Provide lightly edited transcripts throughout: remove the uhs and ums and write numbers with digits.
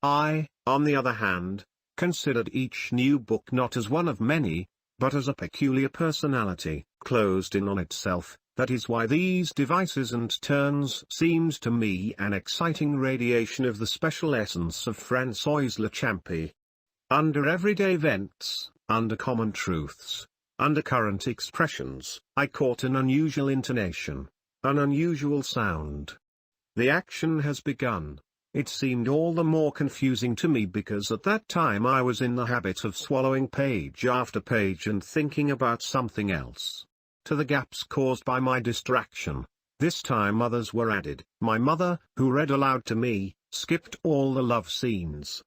I, on the other hand, considered each new book not as one of many, but as a peculiar personality, closed in on itself. That is why these devices and turns seemed to me an exciting radiation of the special essence of François le Champy. Under everyday events, under common truths, under current expressions, I caught an unusual intonation, an unusual sound. The action has begun. It seemed all the more confusing to me because at that time I was in the habit of swallowing page after page and thinking about something else. To the gaps caused by my distraction, this time others were added. My mother, who read aloud to me, skipped all the love scenes.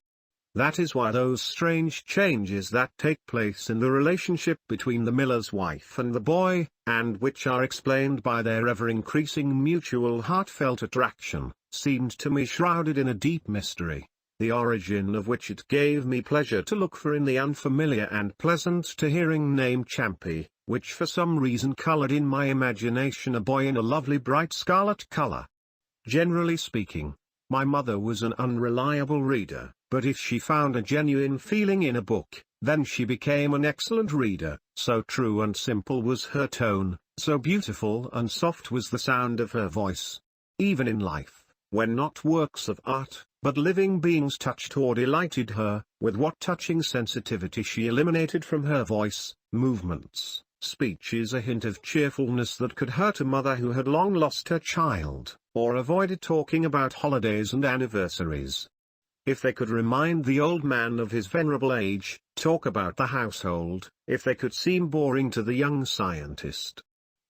That is why those strange changes that take place in the relationship between the miller's wife and the boy, and which are explained by their ever-increasing mutual heartfelt attraction, seemed to me shrouded in a deep mystery, the origin of which it gave me pleasure to look for in the unfamiliar and pleasant-to-hearing name Champy, which for some reason colored in my imagination a boy in a lovely bright scarlet color. Generally speaking, my mother was an unreliable reader, but if she found a genuine feeling in a book, then she became an excellent reader. So true and simple was her tone, so beautiful and soft was the sound of her voice. Even in life, when not works of art, but living beings touched or delighted her, with what touching sensitivity she eliminated from her voice, movements, speeches a hint of cheerfulness that could hurt a mother who had long lost her child, or avoided talking about holidays and anniversaries. If they could remind the old man of his venerable age, talk about the household, if they could seem boring to the young scientist.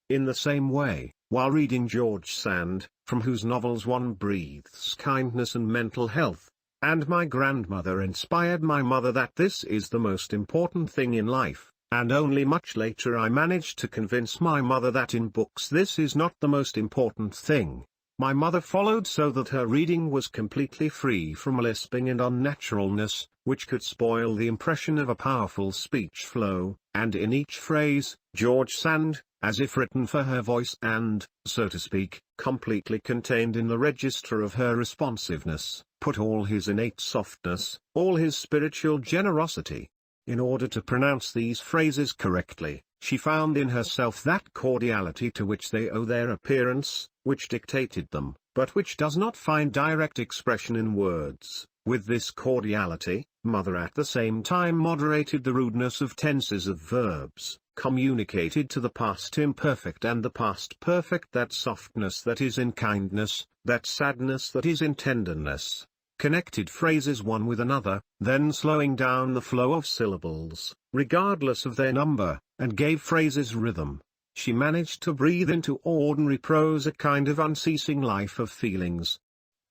In the same way, while reading George Sand, from whose novels one breathes kindness and mental health, and my grandmother inspired my mother that this is the most important thing in life, and only much later I managed to convince my mother that in books this is not the most important thing. My mother followed so that her reading was completely free from lisping and unnaturalness, which could spoil the impression of a powerful speech flow, and in each phrase, George Sand, as if written for her voice and, so to speak, completely contained in the register of her responsiveness, put all his innate softness, all his spiritual generosity. In order to pronounce these phrases correctly, she found in herself that cordiality to which they owe their appearance, which dictated them, but which does not find direct expression in words. With this cordiality, mother at the same time moderated the rudeness of tenses of verbs, communicated to the past imperfect and the past perfect that softness that is in kindness, that sadness that is in tenderness, connected phrases one with another, then slowing down the flow of syllables, regardless of their number, and gave phrases rhythm. She managed to breathe into ordinary prose a kind of unceasing life of feelings.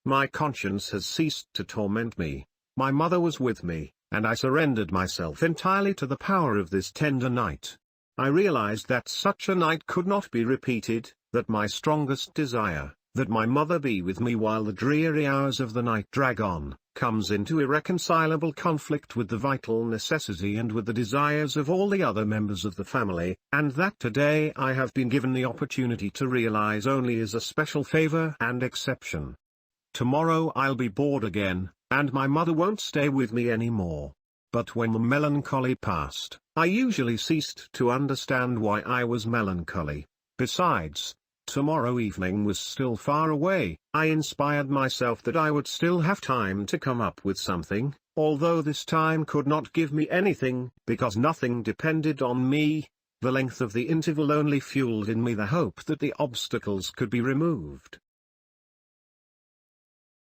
My conscience has ceased to torment me. My mother was with me, and I surrendered myself entirely to the power of this tender night. I realized that such a night could not be repeated, that my strongest desire, that my mother be with me while the dreary hours of the night drag on, comes into irreconcilable conflict with the vital necessity and with the desires of all the other members of the family, and that today I have been given the opportunity to realize only as a special favor and exception. Tomorrow I'll be bored again, and my mother won't stay with me anymore. But when the melancholy passed, I usually ceased to understand why I was melancholy. Besides, tomorrow evening was still far away. I inspired myself that I would still have time to come up with something, although this time could not give me anything, because nothing depended on me. The length of the interval only fueled in me the hope that the obstacles could be removed.